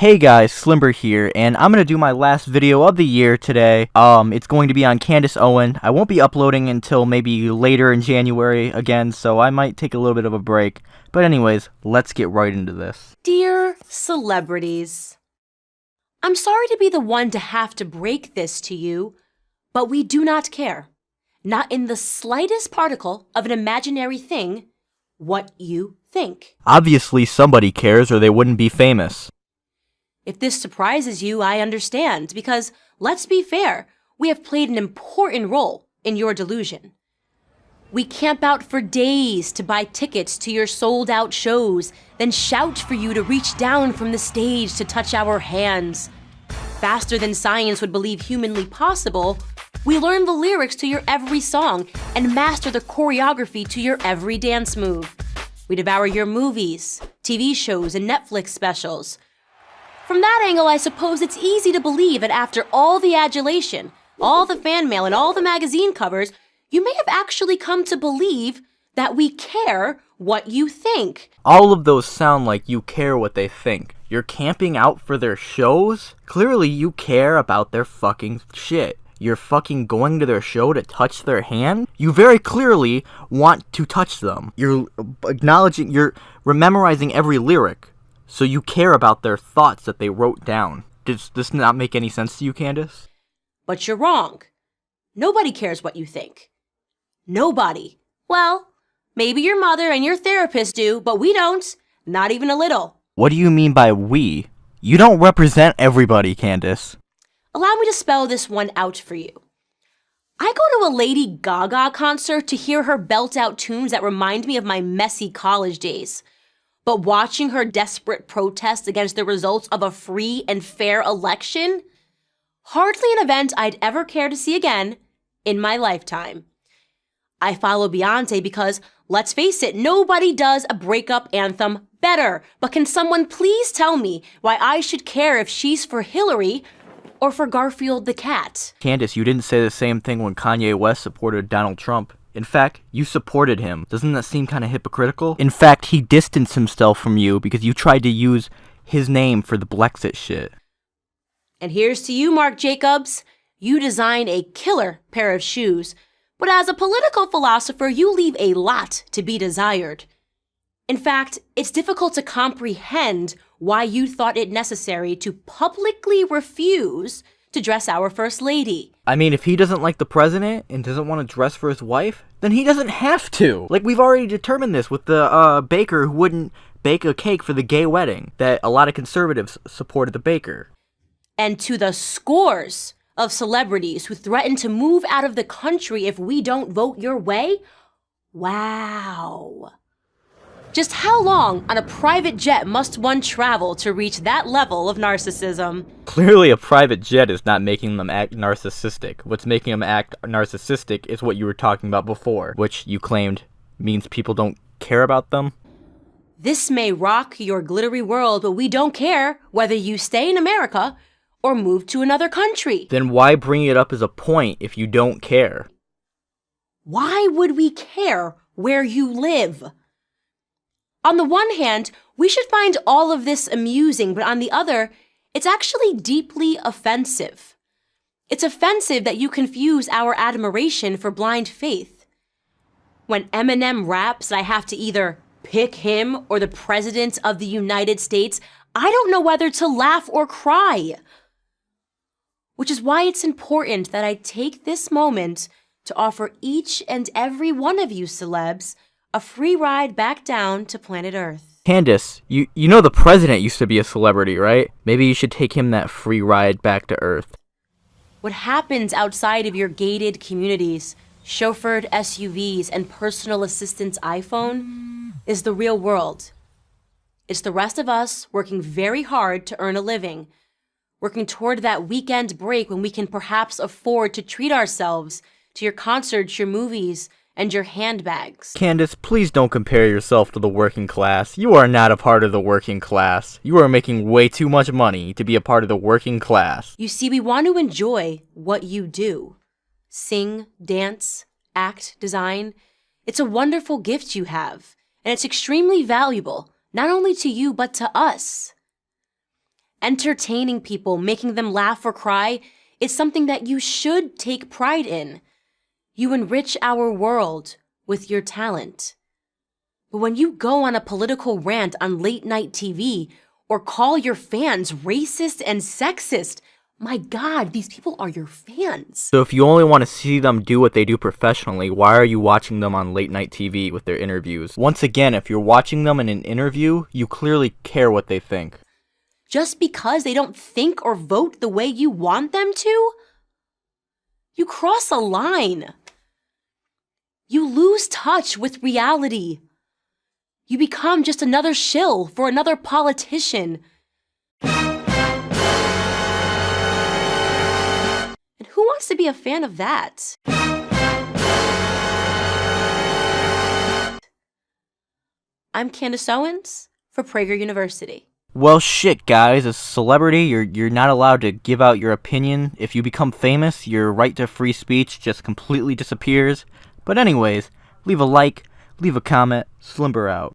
Hey guys, Slimber here, and I'm gonna do my last video of the year today. It's going to be on Candace Owens. I won't be uploading until maybe later in January again, so I might take a little bit of a break. But anyways, let's get right into this. Dear celebrities, I'm sorry to be the one to have to break this to you, but we do not care, not in the slightest particle of an imaginary thing, what you think. Obviously somebody cares or they wouldn't be famous. If this surprises you, I understand, because, let's be fair, we have played an important role in your delusion. We camp out for days to buy tickets to your sold-out shows, then shout for you to reach down from the stage to touch our hands. Faster than science would believe humanly possible, we learn the lyrics to your every song and master the choreography to your every dance move. We devour your movies, TV shows, and Netflix specials. From that angle, I suppose it's easy to believe that after all the adulation, all the fan mail, and all the magazine covers, you may have actually come to believe that we care what you think. All of those sound like you care what they think. You're camping out for their shows? Clearly you care about their fucking shit. You're fucking going to their show to touch their hand? You very clearly want to touch them. You're acknowledging, you're memorizing every lyric. So you care about their thoughts that they wrote down. Does this not make any sense to you, Candace? But you're wrong. Nobody cares what you think. Nobody. Well, maybe your mother and your therapist do, but we don't. Not even a little. What do you mean by we? You don't represent everybody, Candace. Allow me to spell this one out for you. I go to a Lady Gaga concert to hear her belt out tunes that remind me of my messy college days. But watching her desperate protest against the results of a free and fair election? Hardly an event I'd ever care to see again in my lifetime. I follow Beyonce because, let's face it, nobody does a breakup anthem better. But can someone please tell me why I should care if she's for Hillary or for Garfield the cat? Candace, you didn't say the same thing when Kanye West supported Donald Trump. In fact, you supported him. Doesn't that seem kind of hypocritical? In fact, he distanced himself from you because you tried to use his name for the Blexit shit. And here's to you, Marc Jacobs. You design a killer pair of shoes, but as a political philosopher, you leave a lot to be desired. In fact, it's difficult to comprehend why you thought it necessary to publicly refuse to dress our First Lady. I mean, if he doesn't like the president and doesn't want to dress for his wife, then he doesn't have to. Like, we've already determined this with the baker who wouldn't bake a cake for the gay wedding, that a lot of conservatives supported the baker. And to the scores of celebrities who threaten to move out of the country if we don't vote your way? Wow. Just how long on a private jet must one travel to reach that level of narcissism? Clearly a private jet is not making them act narcissistic. What's making them act narcissistic is what you were talking about before, which you claimed means people don't care about them. This may rock your glittery world, but we don't care whether you stay in America or move to another country. Then why bring it up as a point if you don't care? Why would we care where you live? On the one hand, we should find all of this amusing, but on the other, it's actually deeply offensive. It's offensive that you confuse our admiration for blind faith. When Eminem raps, I have to either pick him or the President of the United States, I don't know whether to laugh or cry. Which is why it's important that I take this moment to offer each and every one of you celebs a free ride back down to planet Earth. Candace, you know the president used to be a celebrity, right? Maybe you should take him that free ride back to Earth. What happens outside of your gated communities, chauffeured SUVs, and personal assistant's iPhone is the real world. It's the rest of us working very hard to earn a living, working toward that weekend break when we can perhaps afford to treat ourselves to your concerts, your movies, and your handbags. Candace, please don't compare yourself to the working class. You are not a part of the working class. You are making way too much money to be a part of the working class. You see, we want to enjoy what you do. Sing, dance, act, design. It's a wonderful gift you have, and it's extremely valuable, not only to you, but to us. Entertaining people, making them laugh or cry, is something that you should take pride in. You enrich our world with your talent. But when you go on a political rant on late-night TV or call your fans racist and sexist, my God, these people are your fans. So if you only want to see them do what they do professionally, why are you watching them on late-night TV with their interviews? Once again, if you're watching them in an interview, you clearly care what they think. Just because they don't think or vote the way you want them to? You cross a line. You lose touch with reality. You become just another shill for another politician. And who wants to be a fan of that? I'm Candace Owens for Prager University. Well, shit, guys. As a celebrity, you're not allowed to give out your opinion. If you become famous, your right to free speech just completely disappears. But anyways, leave a like, leave a comment, Slimber out.